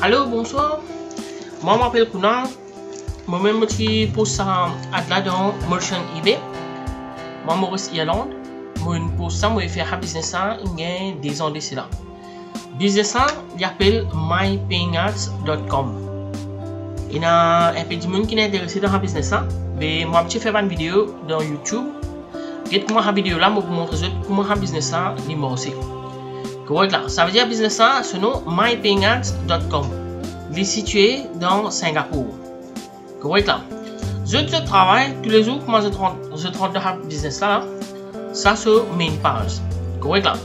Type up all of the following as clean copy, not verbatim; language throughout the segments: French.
Allô, bonsoir. Moi, je m'appelle Kunal. Moi-même, je suis pour ça à dans Merchant eBay. Moi, Maurice Irlande. Moi, pour ça, je fais un business il y a des ans de cela. Business, il appelle mypayingads.com. Il y a un peu de monde qui est intéressé dans le business. Mais moi, je fais une vidéo dans YouTube. Et comment la vidéo là, je vous montre comment le business est marché. Ça veut dire business ce nom mypayingads.com. Il est situé dans Singapour. Correct là. Je travaille tous les jours. Comment je rentre dans le business là. Ça c'est main page. Correct là.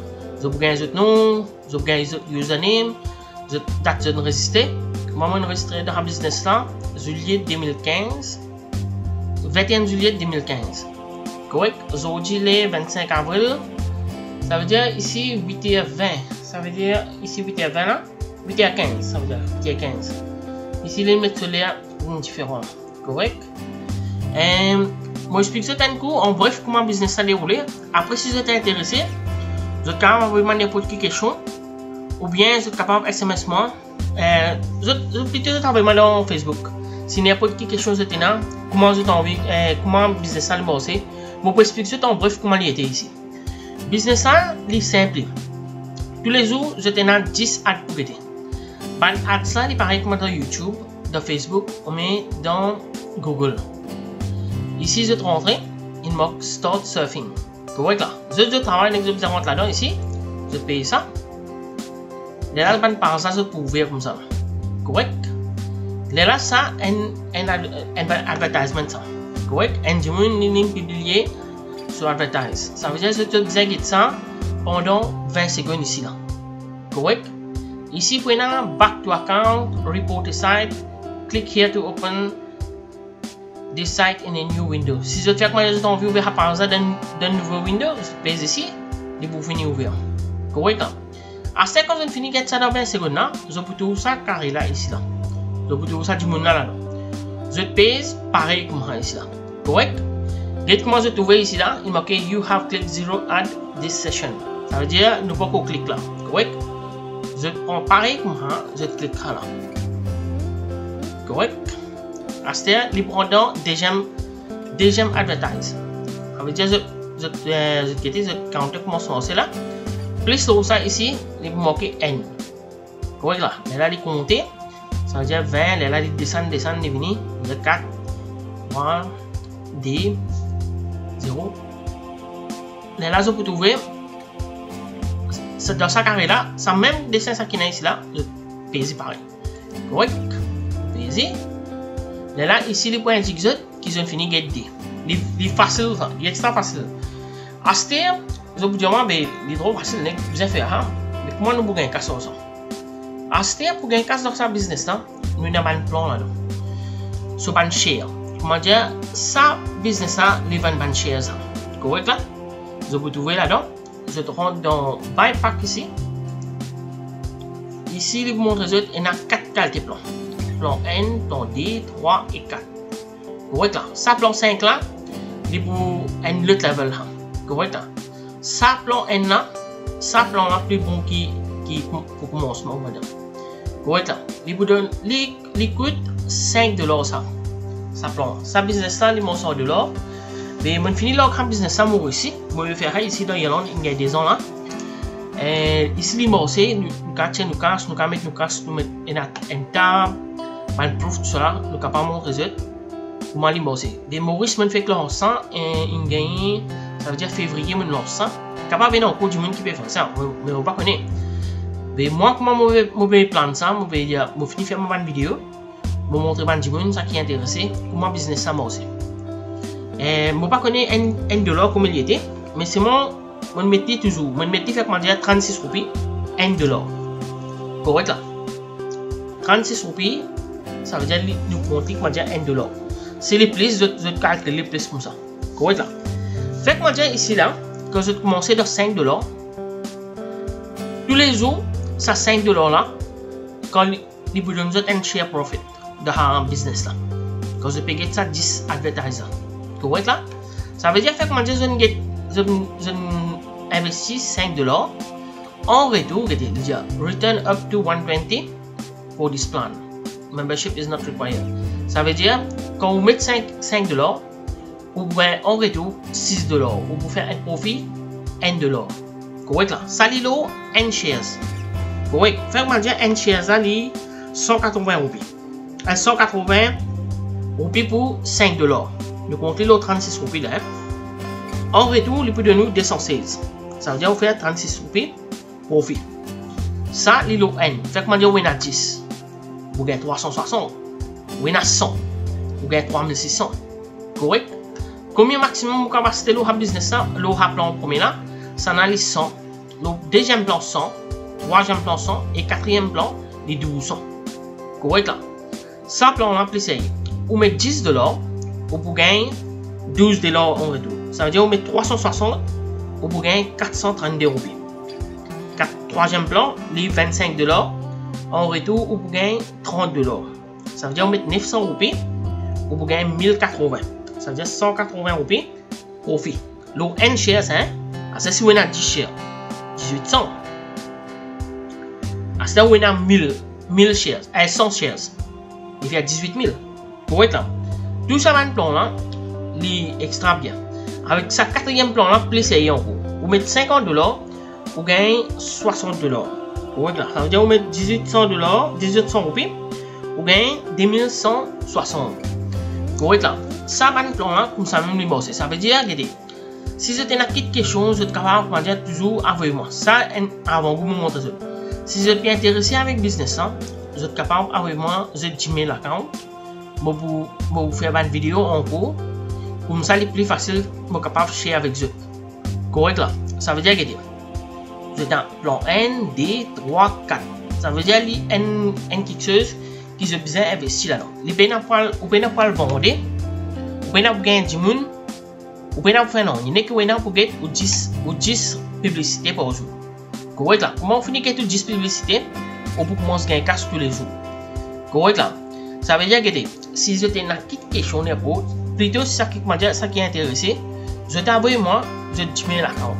Je vous gagne votre nom, je vous gagne votre username, je date de enregistrer. Moi je enregistré dans le business là juillet 2015. 21 juillet 2015. Correct. Aujourd'hui le 25 avril. Ça veut dire ici 8h20. Ça veut dire ici 8h20 là. 8h15. Ça veut dire 8h15. Ici les mètres solaires sont différents. Correct. Moi j'explique ça un coup en bref comment le business a déroulé. Après si vous êtes intéressé, vous êtes capable d'envoyer n'importe quelle question. Ou bien vous êtes capable de SMS moi. Vous plutôt envoyer dans Facebook. Si n'importe quelle question vous êtes là, comment vous envoyez, comment le business a marché. Moi je expliquer ça en bref comment il était ici. Business est simple. Tous les jours, je tenais 10 ads pour aider. Les ads là, il pareil comme dans YouTube, dans Facebook, mais dans Google. Ici, je rentre, il marque Start Surfing. Correct là. Je travaille avec je rentre là-dedans ici. Je paye ça. Là, par ça, je peux ouvrir comme ça. Correct. Là, ça, un advertisement ça. Correct. Un dimanche, publié sur advertise. Ça veut dire que je exécute ça pendant 20 secondes ici là. Correct. Ici prenons back to account, report the site, click here to open this site in a new window. Si je fais que moi j'ai envie d'ouvrir par exemple dans nouveau window, je pèse ici, et vous finissez ouvrir. Correct. À ce quand je finis ça dans 20 secondes là, je peux tout ça carré là ici là. Je peux tout ça du monde là. Je pèse pareil comme ça ici là. Correct. Dès que moi je trouve ici là, il marque you have clicked zero at this session. Ça veut dire nous pas qu'on clique là. Correct. Je prends pareil comme ça, je clique là. Correct. À ce moment, il prend dans deuxième advertise. Ça veut dire je compte comment c'est là. Plus sur ça ici, il marque N. Correct là. Là il compte. Ça veut dire 20, là il descend, il vient de 4, 1, 2, 0. Là, je peux trouver dans ce carré là, ça même dessin ça qui est ici là, je pèse pareil. Correct. Pèse. Là, ici, les points zigzag qui sont finis get D. Il est facile, il est extra facile. À ce terme, je peux dire, mais il est trop facile, vous avez fait, mais comment nous pouvons gagner casse sur ça? À ce terme, pour gagner casse dans ce business là, nous avons un plan là. Sur un share. Comment dire, ça business là, les vend ban shares. Correct là? Je peux trouver là-dedans. Je rentre dans Buy Pack ici. Ici, il vous montre il y a 4 qualités plans. Plan N, plan D, 3 et 4. Correct là? Ça plan 5 là, il pour un autre level là. Correct là? Ça plan N là, ça plan là plus bon qui pour commencement, on va dire. Correct là? Il vous donne, il coûte $5 ça. Ça plan. Ça business là, il m'en sort $. Mais je finis là le business ça moi ici. Je vais faire ici dans Irlande, il y a des ans là. Ici les morceaux, nous cassons, nous mettons un table, un proof tout ça, nous capable montrer ça. Comment les morceaux. Des Maurice me fait que l'on sent il gagne, ça veut dire février me l'on sent. Capable venir encore du monde qui peut faire ça, mais on pas connaît. Mais moi comment je vais plan ça, je vais dire, je finis faire ma vidéo, je montrer ban du monde ça qui est intéressé, comment business ça marche. Je ne pas connais $1 comme il était, mais c'est moi, je mettais toujours, je mettais fait comment dire 36 roupies, $1. Correct là. 36 roupies, ça veut dire nous compter comment dire $1. C'est les plus, je calcule les plus comme ça. Correct là. Fait comment dire ici là, quand je commençais dans $5, tous les jours, ça $5 là, quand ils vous donnent un share profit dans le business là. Quand je paye ça 10 advertisers. Correct là? Ça veut dire que je investis $5 en retour, return up to 120 for this plan. Membership is not required. Ça veut dire, quand vous mettez $5, vous pouvez en retour $6. Vous pouvez faire un profit $1. Correct là. Ça lit l'eau N shares. Correct. Faire dire N shares là, 180 roupies. 180 roupies pour $5. Nous comptons l'eau 36 roupies là. En retour, il peut donner nous 216. Ça veut dire vous faites 36 roupies profit. Ça, l'île N. Fait que vous avez 10. Vous gagnez 360. Vous gagnez 100. Vous gagnez 3600. Correct? Combien maximum vous capacité le business là? Le plan premier là, ça en a 100. Le deuxième plan 100. Troisième plan 100. Et quatrième plan, les 1200. Correct là? Ça plan là, plus sérieux. Vous mettez $10. Vous gagnez $12 en retour. Ça veut dire vous mettez 360. Vous gagnez 432 roupies. Troisième plan, les $25. En retour, vous gagnez $30. Ça veut dire vous mettez 900 roupies. Vous gagnez 1080. Ça veut dire 180 roupies profit. Le N shares, hein? C'est si vous avez 10 shares. 1800. C'est vous avez 1000 shares. 100 shares. Il fait 18 000. Correct là. Tout ça, un plan là, il est extra bien. Avec sa quatrième plan là, plus c'est en gros. Vous mettez $50, vous gagnez $60. Correct là. Ça veut dire vous mettez $1800 roupies, vous gagnez 2160. Correct là. Ça, un plan là, comme ça même les bosser. Ça veut dire, regardez, si vous avez une petite question, vous êtes capable de dire toujours avec moi. Ça, avant vous me montrer ça. Si vous êtes bien intéressé avec business, vous êtes capable avec moi, vous êtes Gmail account. Je vais vous faire une vidéo en cours. Comme ça, c'est plus facile, je suis capable de share avec vous. Correct là. Ça veut dire que vous êtes dans plan N, D, 3, 4. Ça veut dire qu'il y a une quelque chose qui est besoin d'investir là-dedans. Vous pouvez pas le vendre. Vous pouvez pas gagner du monde. Vous pouvez pas faire non. Il n'y a que vous pouvez gagner 10 publicités par jour. Correct là. Comment on finit que 10 publicités? On peut commencer à gagner cash tous les jours. Correct là. Ça veut dire que si vous avez une petite question, plutôt si ça qui est intéressé, je t'envoie moi, je Gmail account.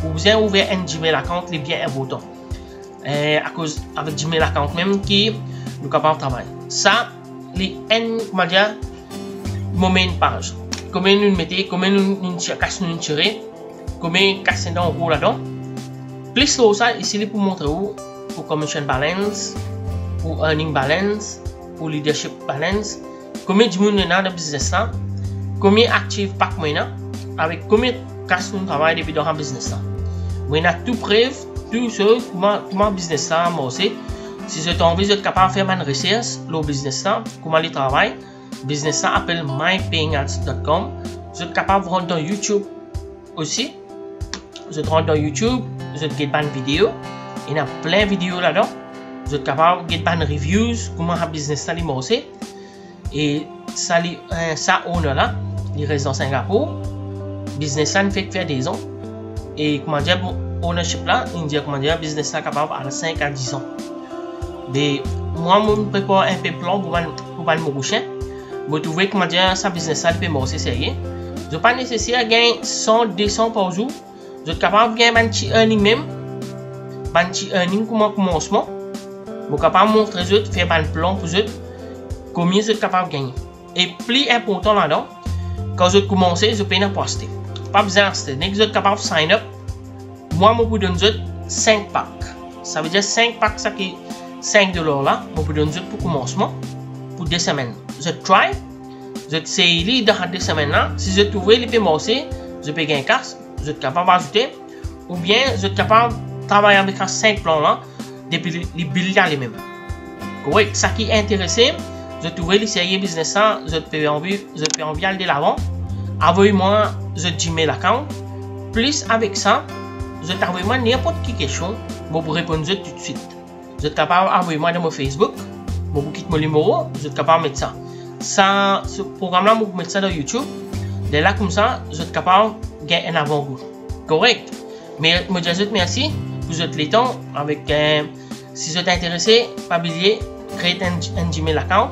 Vous avez ouvert un Gmail account, c'est bien important. À cause avec Gmail account même qui nous capable de travailler. Ça, les N, comment dire, moment une page. Combien nous mettez, combien nous tirez, combien cassez dans gros là-dedans. Plus ça, ici, pour montrer où, pour commission balance, pour earning balance, pour leadership balance, combien de monde dans le business là, combien actifs par mois, avec combien de cash nous travaillons depuis dans le business là. Vous avez tout preuve, tout ce comment business là marche. Si vous avez envie d'être capable de faire une recherche, le business là, comment il travaille, business là appelle mypayingads.com. Vous êtes capable de rentrer dans YouTube aussi. Vous êtes rentré dans YouTube, vous êtes une vidéo, il y a plein de vidéos là-dedans. Vous êtes capable de faire des reviews, comment le business là marche. Et ça, owner là, il reste dans Singapour. Business là fait faire des ans. Et comment dire, ownership là, il dit comment dire, business là capable à 5 à 10 ans. Mais moi, je prépare un peu plan pour le prochain. Vous trouvez comment dire, ça business là peut marcher sérieux. Je n'ai pas nécessaire de gagner 100, 200 par jour. Vous êtes capable de gagner un petit earning même. Un petit earning comme un commencement. Vous êtes capable de montrer aux autres, faire un plan pour eux. Combien vous êtes capable de gagner. Et plus important là-dedans, quand vous commencez, vous pouvez poster. Pas besoin d'acheter. Dès que vous êtes capable de sign up, moi, je vous donne 5 packs. Ça veut dire 5 packs, ça qui est $5 là. Je vous donne pour commencement, pour 2 semaines. Vous êtes try, vous êtes essayé dans 2 semaines là. Si vous êtes trouvé les paiements, vous pouvez gagner cash, vous êtes capable d'ajouter. Ou bien, vous êtes capable de travailler avec 5 plans là, depuis les billes les mêmes. Correct. Ça qui est intéressé, vous êtes trouvé les séries business là, vous pouvez envie aller de l'avant. Envoyez-moi votre Gmail account. Plus avec ça, vous êtes envoyez-moi n'importe quelle question, je vous répondre tout de suite. Vous êtes capable d'envoyer-moi dans mon Facebook, je vous quitte mon numéro, vous êtes capable de mettre ça. Ce programme-là, je vous mettre ça dans YouTube. De là, comme ça, vous êtes capable de gagner un avant-goût. Correct. Mais je vous dis merci. Vous êtes les temps avec. Si vous êtes intéressé, pas oublier, créer un Gmail account.